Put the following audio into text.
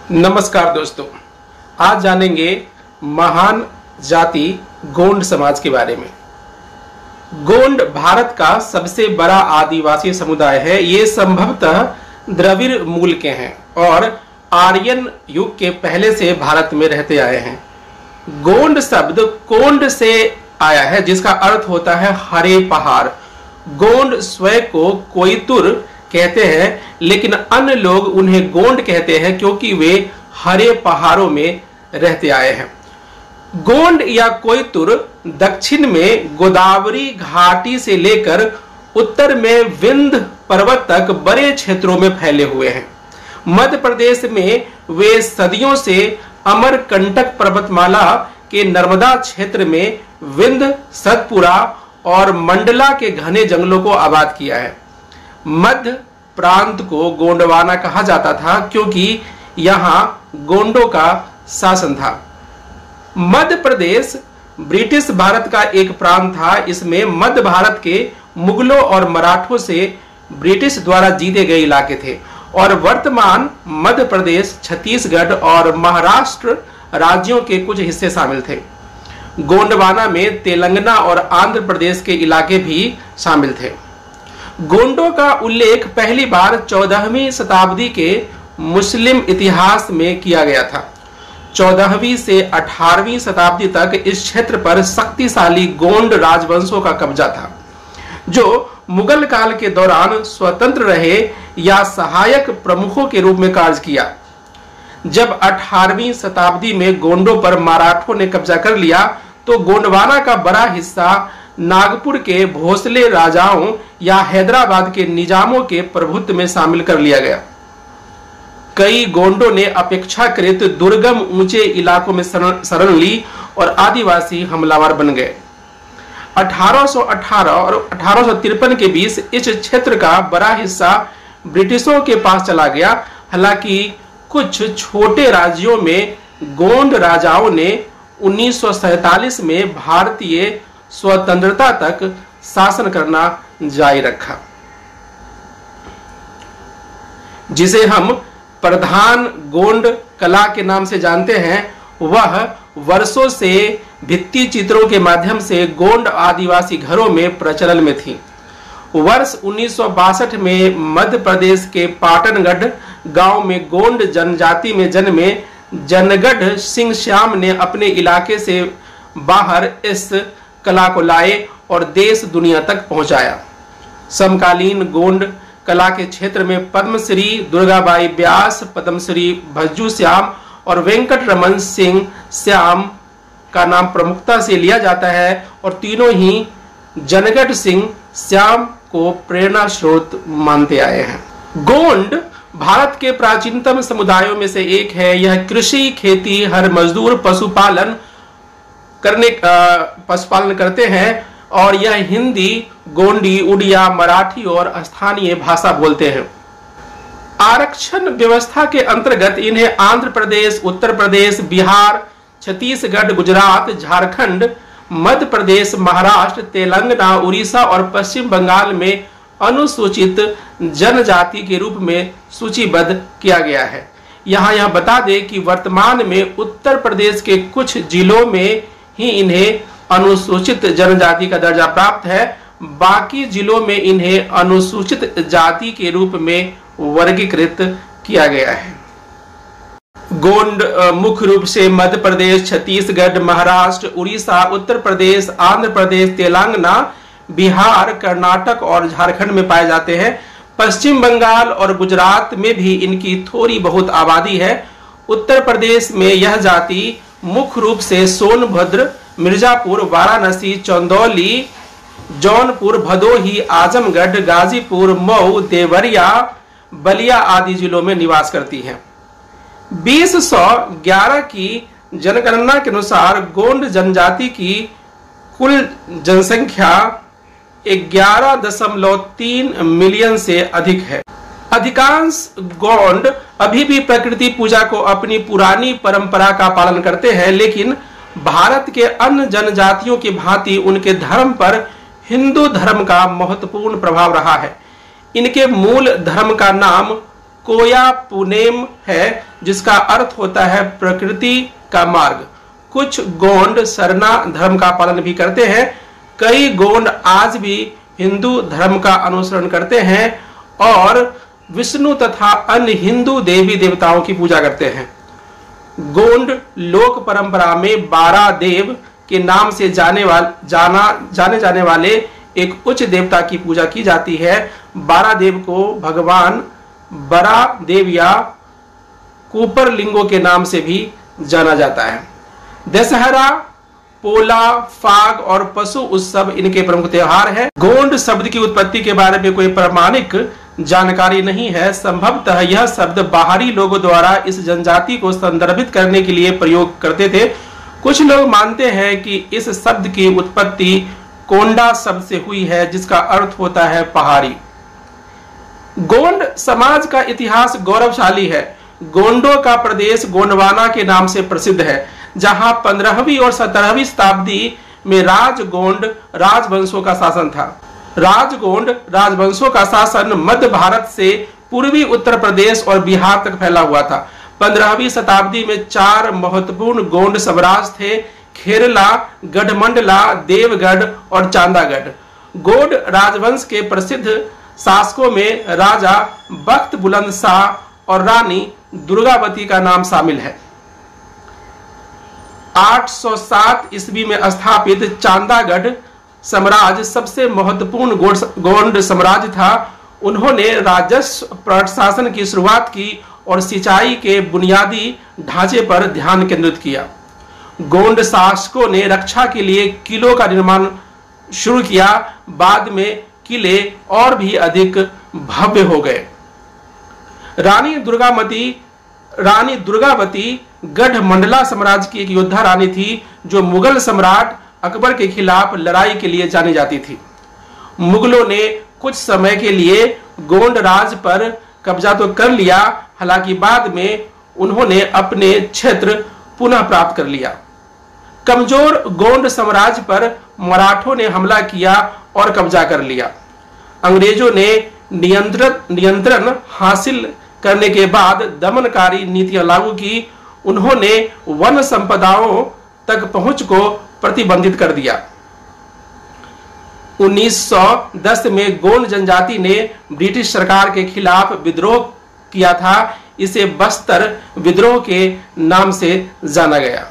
नमस्कार दोस्तों, आज जानेंगे महान जाति गोंड समाज के बारे में। गोंड भारत का सबसे बड़ा आदिवासी समुदाय है। ये संभवतः द्रविड़ मूल के हैं और आर्यन युग के पहले से भारत में रहते आए हैं। गोंड शब्द कोंड से आया है, जिसका अर्थ होता है हरे पहाड़। गोंड स्वयं को कोयतुर कहते हैं, लेकिन अन्य लोग उन्हें गोंड कहते हैं क्योंकि वे हरे पहाड़ों में रहते आए हैं। गोंड या कोयतुर दक्षिण में गोदावरी घाटी से लेकर उत्तर में विंध्य पर्वत तक बड़े क्षेत्रों में फैले हुए हैं। मध्य प्रदेश में वे सदियों से अमरकंटक पर्वतमाला के नर्मदा क्षेत्र में विंध्य, सतपुरा और मंडला के घने जंगलों को आबाद किया है। मध्य प्रांत को गोंडवाना कहा जाता था क्योंकि यहां गोंडों का शासन था। मध्य प्रदेश ब्रिटिश भारत का एक प्रांत था। इसमें मध्य भारत के मुगलों और मराठों से ब्रिटिश द्वारा जीते गए इलाके थे और वर्तमान मध्य प्रदेश, छत्तीसगढ़ और महाराष्ट्र राज्यों के कुछ हिस्से शामिल थे। गोंडवाना में तेलंगाना और आंध्र प्रदेश के इलाके भी शामिल थे। गोंडों का उल्लेख पहली बार 14वीं शताब्दी के मुस्लिम इतिहास में किया गया था। 14वीं से 18वीं शताब्दी तक इस क्षेत्र पर शक्तिशाली गोंड राजवंशों का कब्जा था, जो मुगल काल के दौरान स्वतंत्र रहे या सहायक प्रमुखों के रूप में कार्य किया। जब 18वीं शताब्दी में गोंडों पर मराठों ने कब्जा कर लिया तो गोंडवाना का बड़ा हिस्सा नागपुर के भोसले राजाओं या हैदराबाद के निजामों के प्रभुत्व में शामिल कर लिया गया। कई गोंडों ने अपेक्षाकृत दुर्गम ऊंचे इलाकों में शरण ली और आदिवासी हमलावर बन गए। 1818 और 1853 के बीच इस क्षेत्र का बड़ा हिस्सा ब्रिटिशों के पास चला गया। हालांकि कुछ छोटे राज्यों में गोंड राजाओं ने 1947 में भारतीय स्वतंत्रता तक शासन करना जारी रखा, जिसे हम प्रधान गोंड कला के नाम से जानते हैं। वह वर्षों से भित्ति चित्रों के माध्यम से गोंड आदिवासी घरों में प्रचलन में थी। वर्ष 1962 में मध्य प्रदेश के पाटनगढ़ गांव में गोंड जनजाति में जन्मे जनगढ़ सिंह श्याम ने अपने इलाके से बाहर इस कला को लाए और देश दुनिया तक पहुंचाया। समकालीन गोंड कला के क्षेत्र में पद्मश्री दुर्गाबाई व्यास, पद्मश्री भज्जू श्याम और वेंकट रमन सिंह श्याम का नाम प्रमुखता से लिया जाता है और तीनों ही जनगढ़ सिंह श्याम को प्रेरणा स्रोत मानते आए हैं। गोंड भारत के प्राचीनतम समुदायों में से एक है। यह कृषि, खेती, हर मजदूर, पशुपालन करते हैं और यह हिंदी, गोंडी, उड़िया, मराठी और स्थानीय भाषा बोलते हैं। आरक्षण व्यवस्था के अंतर्गत इन्हें आंध्र प्रदेश, उत्तर प्रदेश, बिहार, छत्तीसगढ़, गुजरात, झारखंड, मध्य प्रदेश, महाराष्ट्र, तेलंगाना, उड़ीसा और पश्चिम बंगाल में अनुसूचित जनजाति के रूप में सूचीबद्ध किया गया है। यह बता दें कि वर्तमान में उत्तर प्रदेश के कुछ जिलों में ही इन्हें अनुसूचित जनजाति का दर्जा प्राप्त है। बाकी जिलों में इन्हें अनुसूचित जाति के रूप में वर्गीकृत किया गया है। गोंड मुख्य रूप से मध्य प्रदेश, छत्तीसगढ़, महाराष्ट्र, उड़ीसा, उत्तर प्रदेश, आंध्र प्रदेश, तेलंगाना, बिहार, कर्नाटक और झारखंड में पाए जाते हैं। पश्चिम बंगाल और गुजरात में भी इनकी थोड़ी बहुत आबादी है। उत्तर प्रदेश में यह जाति मुख्य रूप से सोनभद्र, मिर्जापुर, वाराणसी, चंदौली, जौनपुर, भदोही, आजमगढ़, गाजीपुर, मऊ, देवरिया, बलिया आदि जिलों में निवास करती है। 2011 की जनगणना के अनुसार गोंड जनजाति की कुल जनसंख्या 11.3 मिलियन से अधिक है। अधिकांश गोंड अभी भी प्रकृति पूजा को अपनी पुरानी परंपरा का पालन करते हैं, लेकिन भारत के अन्य जनजातियों की भांति उनके धर्म पर हिंदू धर्म का महत्वपूर्ण प्रभाव रहा है। इनके मूल धर्म का नाम कोया पुनेम है, जिसका अर्थ होता है प्रकृति का मार्ग। कुछ गोंड सरना धर्म का पालन भी करते हैं। कई गोंड आज भी हिंदू धर्म का अनुसरण करते हैं और विष्णु तथा अन्य हिंदू देवी देवताओं की पूजा करते हैं। गोंड लोक परंपरा में 12 देव के नाम से जाने जाने वाले एक उच्च देवता की पूजा की जाती है। 12 देव को भगवान बरा देव या कूपर लिंगों के नाम से भी जाना जाता है। दशहरा, पोला, फाग और पशु उत्सव इनके प्रमुख त्योहार हैं। गोंड शब्द की उत्पत्ति के बारे में कोई प्रामाणिक जानकारी नहीं है। संभवतः यह शब्द बाहरी लोगों द्वारा इस जनजाति को संदर्भित करने के लिए प्रयोग करते थे। कुछ लोग मानते हैं कि इस शब्द की उत्पत्ति कोंडा शब्द से हुई है, जिसका अर्थ होता है पहाड़ी। गोंड समाज का इतिहास गौरवशाली है। गोंडों का प्रदेश गोंडवाना के नाम से प्रसिद्ध है, जहां 15वीं और 17वीं शताब्दी में राजगोंड राजवंशों का शासन था। राजगोंड राजवंशों का शासन मध्य भारत से पूर्वी उत्तर प्रदेश और बिहार तक फैला हुआ था। 15वीं शताब्दी में 4 महत्वपूर्ण गोंड साम्राज्य थे: खेरला, गढ़मंडला, देवगढ़ और चांदागढ़। गोंड राजवंश के प्रसिद्ध शासकों में राजा बख्त बुलंद शाह और रानी दुर्गावती का नाम शामिल है। 807 ईस्वी में स्थापित चांदागढ़ साम्राज्य सबसे महत्वपूर्ण गोंड साम्राज्य था। उन्होंने राजस्व प्रशासन की शुरुआत की और सिंचाई के बुनियादी ढांचे पर ध्यान केंद्रित किया। गोंड शासकों ने रक्षा के लिए किलों का निर्माण शुरू किया। बाद में किले और भी अधिक भव्य हो गए। रानी दुर्गावती गढ़मंडला साम्राज्य की एक योद्धा रानी थी, जो मुगल सम्राट अकबर के खिलाफ लड़ाई के लिए जानी जाती थी। मुगलों ने कुछ समय के लिए गोंड राज पर कब्जा तो कर लिया, हालांकि बाद में उन्होंने अपने क्षेत्र पुनः प्राप्त कर लिया। कमजोर गोंड साम्राज्य पर मराठों ने हमला किया और कब्जा कर लिया। अंग्रेजों ने नियंत्रण हासिल करने के बाद दमनकारी नीतियां लागू की। उन्होंने वन संपदाओं तक पहुंच को प्रतिबंधित कर दिया। 1910 में गोंड जनजाति ने ब्रिटिश सरकार के खिलाफ विद्रोह किया था। इसे बस्तर विद्रोह के नाम से जाना गया।